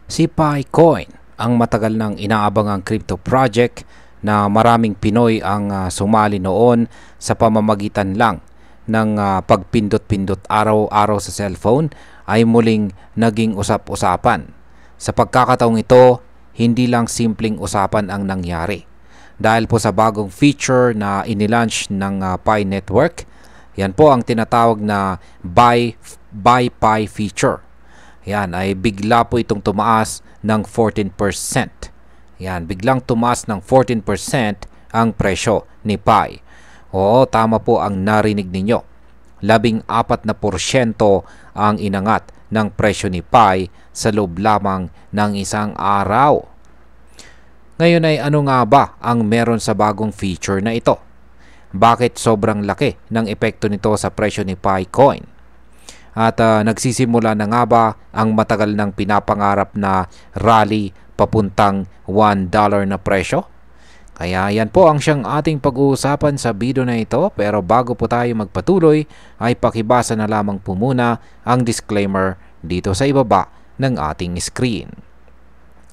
Si PiCoin, ang matagal nang inaabangang crypto project na maraming Pinoy ang sumali noon sa pamamagitan lang ng pagpindot-pindot araw-araw sa cellphone ay muling naging usap-usapan. Sa pagkakataong ito, hindi lang simpleng usapan ang nangyari. Dahil po sa bagong feature na inilaunch ng Pi Network, yan po ang tinatawag na Buy Pi feature. Yan ay bigla po itong tumaas ng 14%. Yan, biglang tumaas ng 14% ang presyo ni Pi. Oo, tama po ang narinig ninyo. 14% ang inangat ng presyo ni Pi sa loob lamang ng isang araw. Ngayon ay ano nga ba ang meron sa bagong feature na ito? Bakit sobrang laki ng epekto nito sa presyo ni PiCoin? At nagsisimula na nga ba ang matagal ng pinapangarap na rally papuntang $1 na presyo? Kaya yan po ang siyang ating pag-uusapan sa video na ito. Pero bago po tayo magpatuloy ay pakibasa na lamang po muna ang disclaimer dito sa ibaba ng ating screen.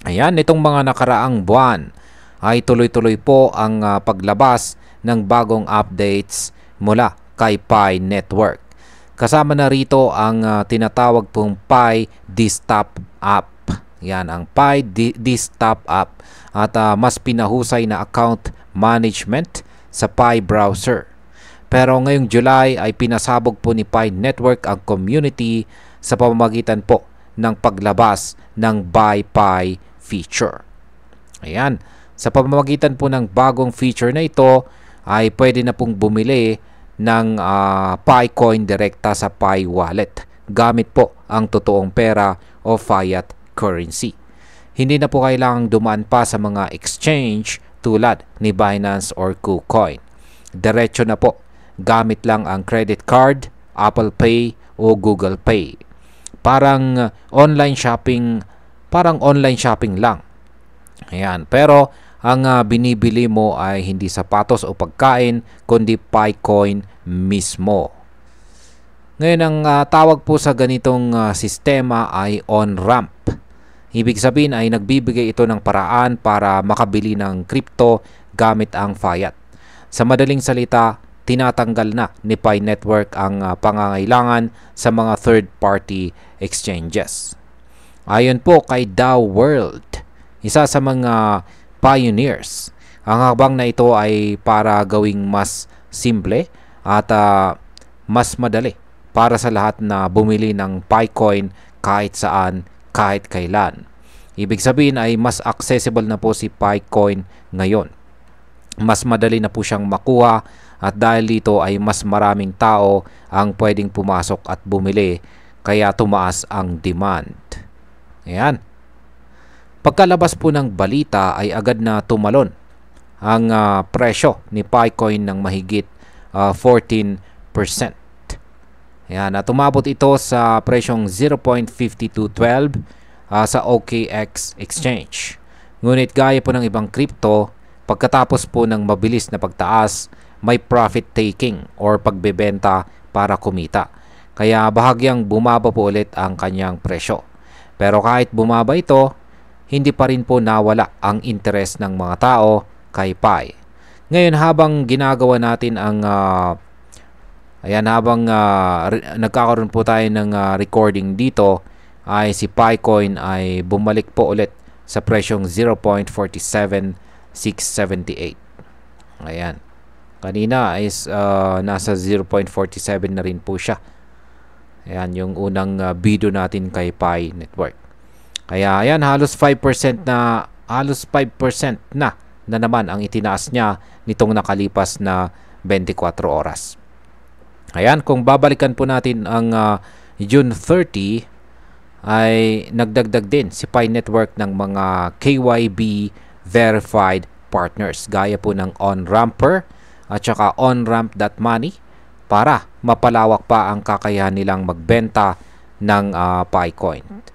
Ayan, itong mga nakaraang buwan ay tuloy-tuloy po ang paglabas ng bagong updates mula kay Pi Network. Kasama na rito ang tinatawag pong Pi Desktop App. Yan ang Pi Desktop App at mas pinahusay na account management sa Pi browser. Pero ngayong July ay pinasabog po ni Pi Network ang community sa pamamagitan po ng paglabas ng Buy Pi feature. Ayan, sa pamamagitan po ng bagong feature na ito ay pwede na pong bumili ng PiCoin direkta sa Pi Wallet gamit po ang totoong pera o fiat currency. Hindi na po kailangang dumaan pa sa mga exchange tulad ni Binance or KuCoin. Diretso na po, gamit lang ang credit card, Apple Pay o Google Pay. Parang online shopping lang. Ayan, pero ang binibili mo ay hindi sapatos o pagkain, kundi PiCoin mismo. Ngayon, ang tawag po sa ganitong sistema ay on-ramp. Ibig sabihin ay nagbibigay ito ng paraan para makabili ng crypto gamit ang fiat. Sa madaling salita, tinatanggal na ni Pi Network ang pangangailangan sa mga third-party exchanges. Ayon po kay DAO World, isa sa mga pioneers, ang hakbang na ito ay para gawing mas simple at mas madali para sa lahat na bumili ng PiCoin kahit saan, kahit kailan. Ibig sabihin ay mas accessible na po si PiCoin ngayon. Mas madali na po siyang makuha at dahil dito ay mas maraming tao ang pwedeng pumasok at bumili kaya tumaas ang demand. Ayan. Pagkalabas po ng balita ay agad na tumalon ang presyo ni PiCoin ng mahigit 14%. Ayan, tumabot ito sa presyong 0.5212 sa OKX exchange. Ngunit gaya po ng ibang crypto, pagkatapos po ng mabilis na pagtaas, may profit taking or pagbebenta para kumita. Kaya bahagyang bumaba po ulit ang kanyang presyo. Pero kahit bumaba ito, hindi pa rin po nawala ang interes ng mga tao kay Pi. Ngayon habang ginagawa natin ang nagkakaroon po tayo ng recording dito, ay si PiCoin ay bumalik po ulit sa presyong 0.47678. Ayan. Kanina is nasa 0.47 na rin po siya. Ayan yung unang video natin kay Pi Network. Kaya ayan, halos 5% na naman ang itinaas niya nitong nakalipas na 24 oras. Ayan, kung babalikan po natin ang June 30 ay nagdagdag din si Pi Network ng mga KYB verified partners gaya po ng OnRamper at saka OnRamp.money para mapalawak pa ang kakayahan nilang magbenta ng PiCoin.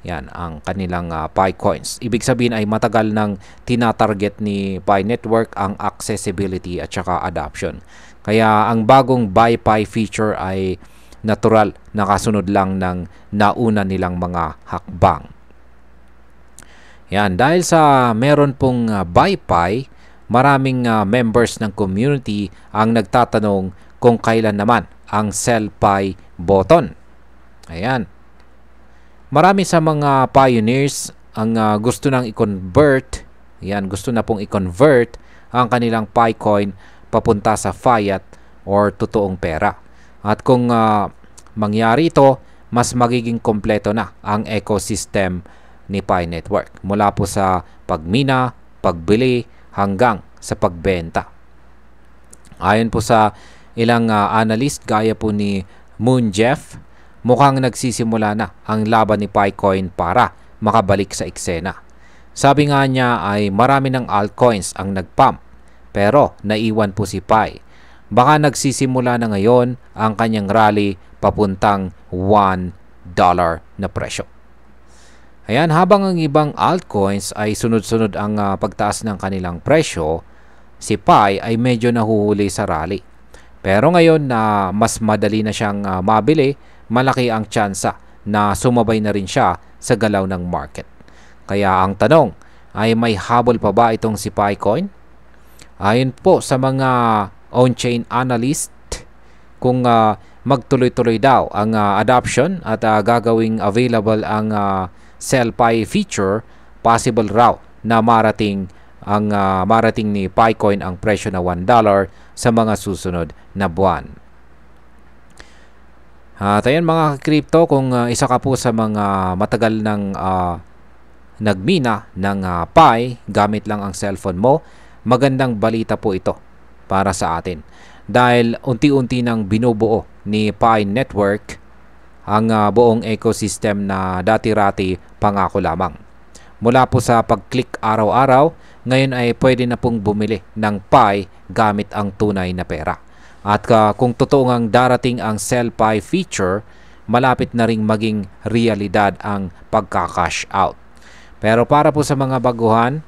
Yan ang kanilang PiCoins. Ibig sabihin ay matagal nang tinatarget ni Pi Network ang accessibility at saka adoption. Kaya ang bagong Buy Pi feature ay natural na kasunod lang ng nauna nilang mga hakbang. Yan, dahil sa meron pong Buy Pi, maraming members ng community ang nagtatanong kung kailan naman ang Sell Pi button. Ayan. Marami sa mga pioneers ang gusto nang i-convert, yan, gusto na pong i-convert ang kanilang Picoin papunta sa fiat or totoong pera. At kung mangyari ito, mas magiging kompleto na ang ecosystem ni Pi Network. Mula po sa pagmina, pagbili, hanggang sa pagbenta. Ayon po sa ilang analyst gaya po ni Moon Jeff, mukhang nagsisimula na ang laban ni Picoin para makabalik sa eksena. Sabi nga niya ay marami ng altcoins ang nagpump, pero naiwan po si Pi. Baka nagsisimula na ngayon ang kanyang rally papuntang $1 na presyo. Ayan, habang ang ibang altcoins ay sunod-sunod ang pagtaas ng kanilang presyo, si Pi ay medyo nahuhuli sa rally. Pero ngayon na mas madali na siyang mabili, malaki ang tsansa na sumabay na rin siya sa galaw ng market. Kaya ang tanong ay may habol pa ba itong si Picoin? Ayon po sa mga on-chain analyst, kung magtuloy-tuloy daw ang adoption at gagawing available ang Sell Pi feature, possible raw na marating ni Picoin ang presyo na $1 sa mga susunod na buwan. At ayan mga crypto, kung isa ka po sa mga matagal ng nagmina ng Pi gamit lang ang cellphone mo, magandang balita po ito para sa atin. Dahil unti-unti nang binubuo ni Pi Network ang buong ecosystem na dati-rati pangako lamang. Mula po sa pag-click araw-araw, ngayon ay pwede na pong bumili ng Pi gamit ang tunay na pera. At kung totoo ngang darating ang Sell Pi feature, malapit na ring maging realidad ang pagka-cash out. Pero para po sa mga baguhan,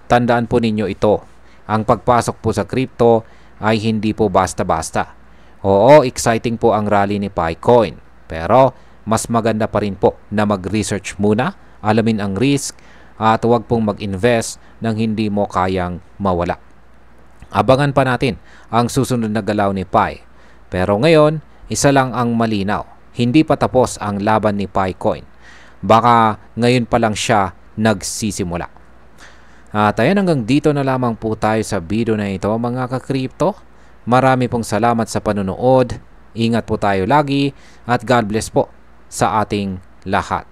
tandaan po ninyo ito. Ang pagpasok po sa crypto ay hindi po basta-basta. Oo, exciting po ang rally ni Picoin. Pero mas maganda pa rin po na mag-research muna, alamin ang risk, at huwag pong mag-invest nang hindi mo kayang mawala. Abangan pa natin ang susunod na galaw ni Pi. Pero ngayon, isa lang ang malinaw. Hindi pa tapos ang laban ni Picoin. Baka ngayon pa lang siya nagsisimula. At ayan, hanggang dito na lamang po tayo sa video na ito mga ka-crypto. Marami pong salamat sa panonood. Ingat po tayo lagi at God bless po sa ating lahat.